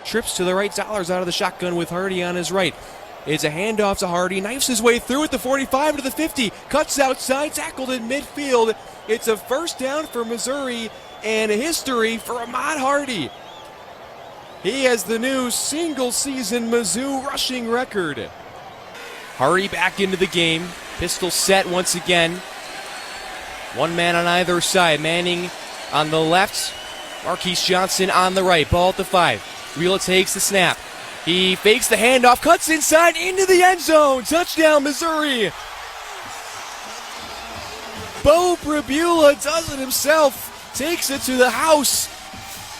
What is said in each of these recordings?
Trips to the right, Zollers out of the shotgun with Hardy on his right. It's a handoff to Hardy, knifes his way through at the 45 to the 50, cuts outside, tackled in midfield. It's a first down for Missouri and history for Ahmad Hardy. He has the new single-season Mizzou rushing record. Hardy back into the game, pistol set once again. One man on either side, Manning on the left, Marquise Johnson on the right, ball at the 5. Wheeler takes the snap. He fakes the handoff, cuts inside into the end zone. Touchdown, Missouri. Bo Pribula does it himself, takes it to the house,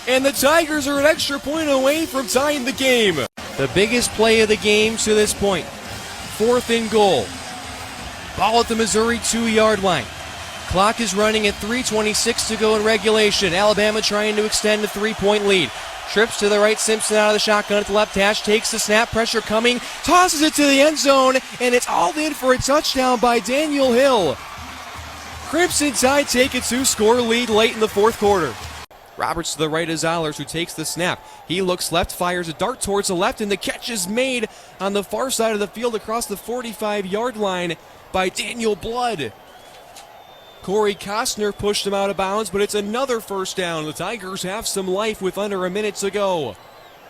and the Tigers are an extra point away from tying the game. The biggest play of the game to this point. 4th and goal. Ball at the Missouri 2-yard line. Clock is running at 3:26 to go in regulation. Alabama trying to extend a 3-point lead. Trips to the right, Simpson out of the shotgun at the left hash, takes the snap, pressure coming, tosses it to the end zone, and it's all in for a touchdown by Daniel Hill. Crimson Tide take a 2-score lead late in the 4th quarter. Roberts to the right of Zollers, who takes the snap. He looks left, fires a dart towards the left, and the catch is made on the far side of the field across the 45-yard line by Daniel Blood. Corey Costner pushed him out of bounds, but it's another first down. The Tigers have some life with under a minute to go.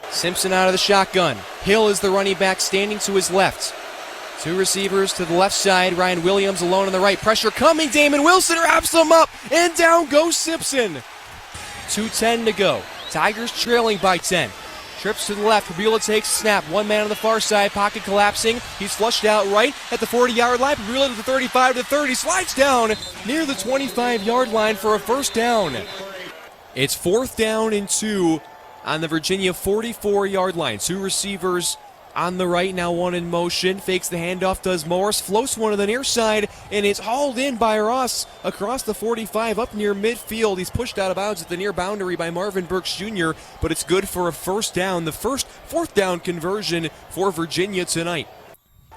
Simpson out of the shotgun. Hill is the running back standing to his left. 2 receivers to the left side. Ryan Williams alone on the right. Pressure coming. Damon Wilson wraps them up, and down goes Simpson. 2:10 to go. Tigers trailing by 10. Trips to the left. Pribula takes a snap. One man on the far side. Pocket collapsing. He's flushed out right at the 40-yard line. Pribula to the 35 to 30. Slides down near the 25-yard line for a first down. It's 4th down and 2 on the Virginia 44-yard line. 2 receivers on the right, now one in motion. Fakes the handoff, does Morris. Floats one to the near side, and it's hauled in by Ross across the 45 up near midfield. He's pushed out of bounds at the near boundary by Marvin Burks Jr., but it's good for a first down. The first 4th down conversion for Virginia tonight.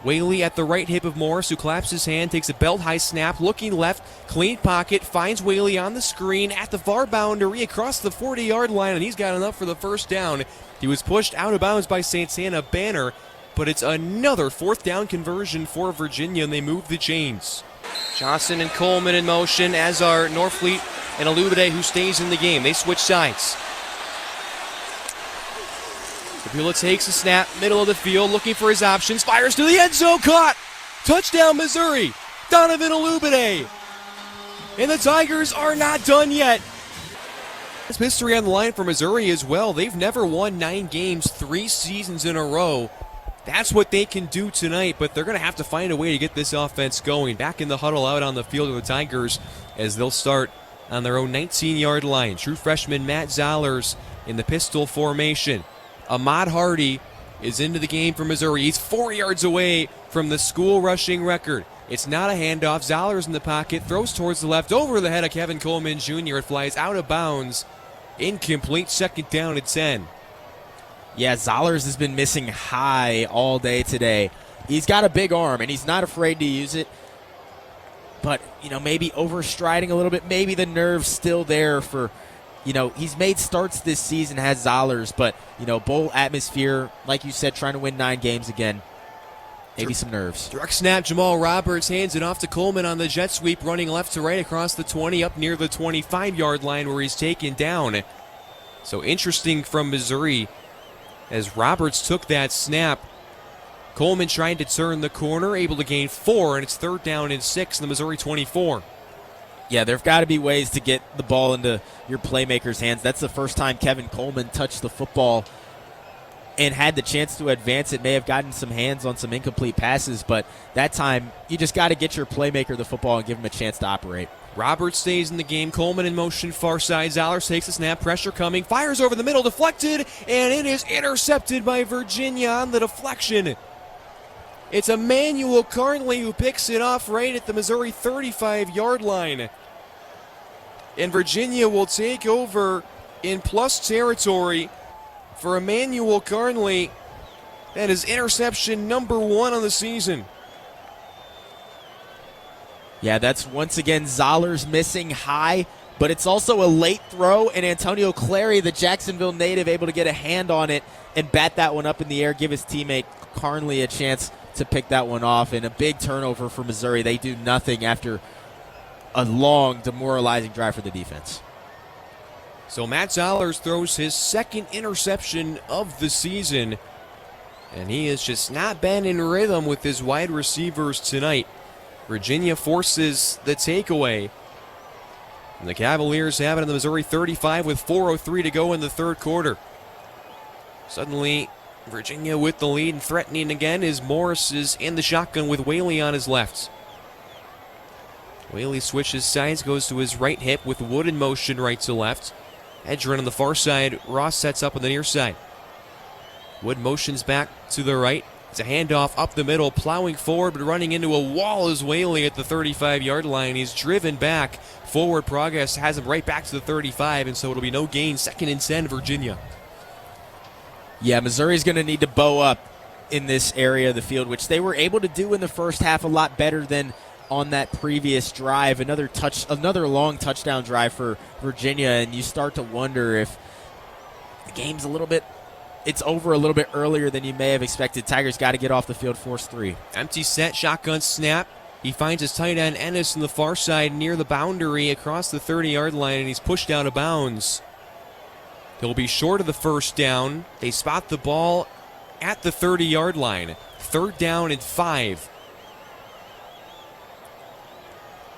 Whaley at the right hip of Morris, who claps his hand, takes a belt-high snap, looking left, clean pocket, finds Whaley on the screen at the far boundary across the 40-yard line, and he's got enough for the first down. He was pushed out of bounds by Santana Banner, but it's another 4th down conversion for Virginia, and they move the chains. Johnson and Coleman in motion, as are Norfleet and Alubide, who stays in the game. They switch sides. Pribula takes a snap, middle of the field, looking for his options, fires to the end zone, caught! Touchdown, Missouri! Donovan Alubide! And the Tigers are not done yet. There's history on the line for Missouri as well. They've never won 9 games 3 seasons in a row. That's what they can do tonight, but they're going to have to find a way to get this offense going. Back in the huddle out on the field of the Tigers as they'll start on their own 19-yard line. True freshman Matt Zollers in the pistol formation. Ahmad Hardy is into the game for Missouri. He's 4 yards away from the school rushing record. It's not a handoff. Zollers in the pocket, throws towards the left, over the head of Kevin Coleman Jr. It flies out of bounds. Incomplete, 2nd down at 10. Yeah, Zollers has been missing high all day today. He's got a big arm, and he's not afraid to use it. But, maybe overstriding a little bit. Maybe the nerve's still there for... he's made starts this season, has Zollers, but, bowl atmosphere, like you said, trying to win 9 games again. Maybe some nerves. Direct snap, Jamal Roberts hands it off to Coleman on the jet sweep, running left to right across the 20, up near the 25-yard line where he's taken down. So interesting from Missouri as Roberts took that snap. Coleman trying to turn the corner, able to gain 4, and it's 3rd down and 6 in the Missouri 24. Yeah, there have got to be ways to get the ball into your playmakers' hands. That's the first time Kevin Coleman touched the football and had the chance to advance it. May have gotten some hands on some incomplete passes, but that time you just got to get your playmaker the football and give him a chance to operate. Roberts stays in the game. Coleman in motion, far side. Zollers takes the snap, pressure coming, fires over the middle, deflected, and it is intercepted by Virginia on the deflection. It's Emmanuel Carnley who picks it off right at the Missouri 35-yard line. And Virginia will take over in plus territory for Emmanuel Carnley. That is interception number 1 on the season. Yeah, that's once again Zollers missing high, but it's also a late throw, and Antonio Clary, the Jacksonville native, able to get a hand on it and bat that one up in the air, give his teammate Carnley a chance to pick that one off, and a big turnover for Missouri. They do nothing after a long, demoralizing drive for the defense. So Matt Zollers throws his second interception of the season, and he has just not been in rhythm with his wide receivers tonight. Virginia forces the takeaway. And the Cavaliers have it in the Missouri 35 with 4:03 to go in the third quarter. Suddenly, Virginia with the lead and threatening again as Morris is in the shotgun with Whaley on his left. Whaley switches sides, goes to his right hip with Wood in motion right to left. Edgerrin on the far side. Ross sets up on the near side. Wood motions back to the right. It's a handoff up the middle, plowing forward, but running into a wall is Whaley at the 35-yard line. He's driven back. Forward progress has him right back to the 35, and so it'll be no gain. 2nd and 10, Virginia. Yeah, Missouri's going to need to bow up in this area of the field, which they were able to do in the first half a lot better than on that previous drive. Another long touchdown drive for Virginia, and you start to wonder if the game's it's over a little bit earlier than you may have expected. Tigers got to get off the field, force 3. Empty set, shotgun snap. He finds his tight end Ennis on the far side near the boundary across the 30-yard line, and he's pushed out of bounds. He'll be short of the first down. They spot the ball at the 30-yard line. 3rd down and 5.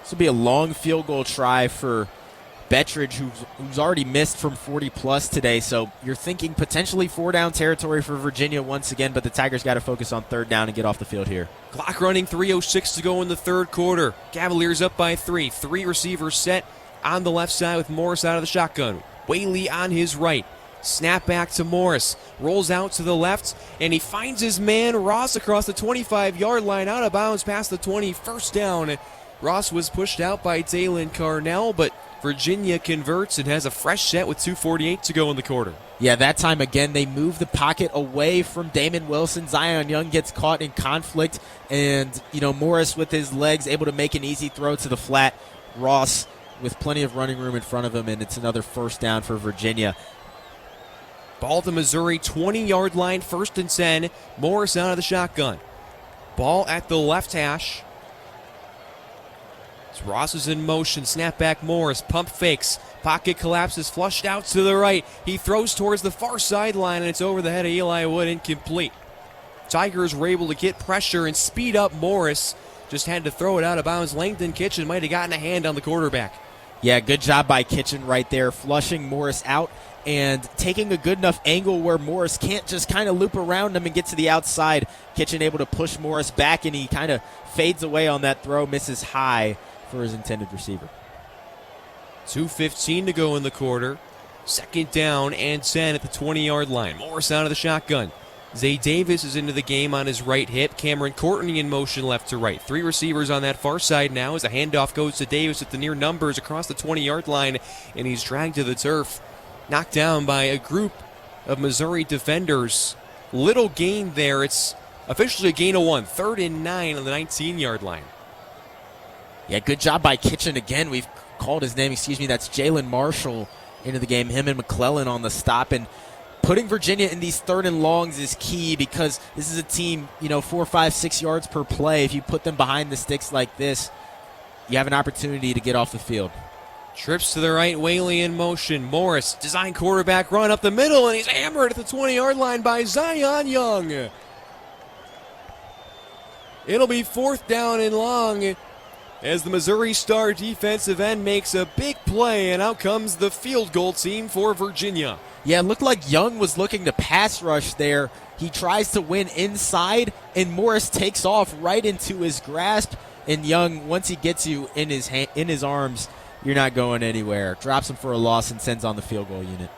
This will be a long field goal try for Bettridge, who's already missed from 40-plus today. So you're thinking potentially 4-down territory for Virginia once again, but the Tigers got to focus on 3rd down and get off the field here. Clock running, 3:06 to go in the third quarter. Cavaliers up by 3. 3 receivers set on the left side with Morris out of the shotgun. Whaley on his right. Snap back to Morris. Rolls out to the left, and he finds his man Ross across the 25-yard line, out of bounds past the 20. First down. Ross was pushed out by Dalen Carnell, but Virginia converts and has a fresh set with 2:48 to go in the quarter. Yeah, that time again they move the pocket away from Damon Wilson. Zion Young gets caught in conflict, and Morris with his legs able to make an easy throw to the flat. Ross with plenty of running room in front of him, and it's another first down for Virginia. Ball to Missouri, 20-yard line, 1st and 10. Morris out of the shotgun. Ball at the left hash. Ross is in motion, snap back Morris, pump fakes, pocket collapses, flushed out to the right. He throws towards the far sideline, and it's over the head of Eli Wood, incomplete. Tigers were able to get pressure and speed up Morris. Just had to throw it out of bounds. Langdon Kitchen might have gotten a hand on the quarterback. Yeah, good job by Kitchen right there, flushing Morris out and taking a good enough angle where Morris can't just kind of loop around him and get to the outside. Kitchen able to push Morris back, and he kind of fades away on that throw, misses high for his intended receiver. 2:15 to go in the quarter. 2nd down and 10 at the 20-yard line. Morris out of the shotgun. Zay Davis is into the game on his right hip. Cameron Courtney in motion left to right. 3 receivers on that far side now as a handoff goes to Davis at the near numbers across the 20-yard line, and he's dragged to the turf. Knocked down by a group of Missouri defenders. Little gain there. It's officially a gain of 1. 3rd and 9 on the 19-yard line. Yeah, good job by Kitchen again. We've called his name, That's Jalen Marshall into the game. Him and McClellan on the stop. And putting Virginia in these 3rd and longs is key because this is a team, 4, 5, 6 yards per play. If you put them behind the sticks like this, you have an opportunity to get off the field. Trips to the right, Whaley in motion. Morris, design quarterback run up the middle, and he's hammered at the 20-yard line by Zion Young. It'll be 4th down and long as the Missouri star defensive end makes a big play, and out comes the field goal team for Virginia. Yeah, it looked like Young was looking to pass rush there. He tries to win inside, and Morris takes off right into his grasp. And Young, once he gets you in his arms, you're not going anywhere. Drops him for a loss and sends on the field goal unit.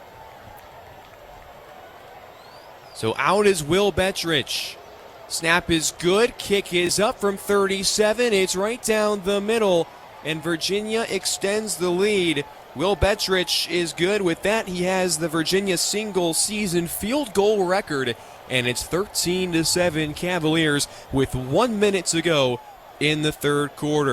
So out is Will Bettridge. Snap is good. Kick is up from 37. It's right down the middle, and Virginia extends the lead. Will Bettridge is good. With that, he has the Virginia single-season field goal record, and it's 13-7 Cavaliers with 1 minute to go in the third quarter.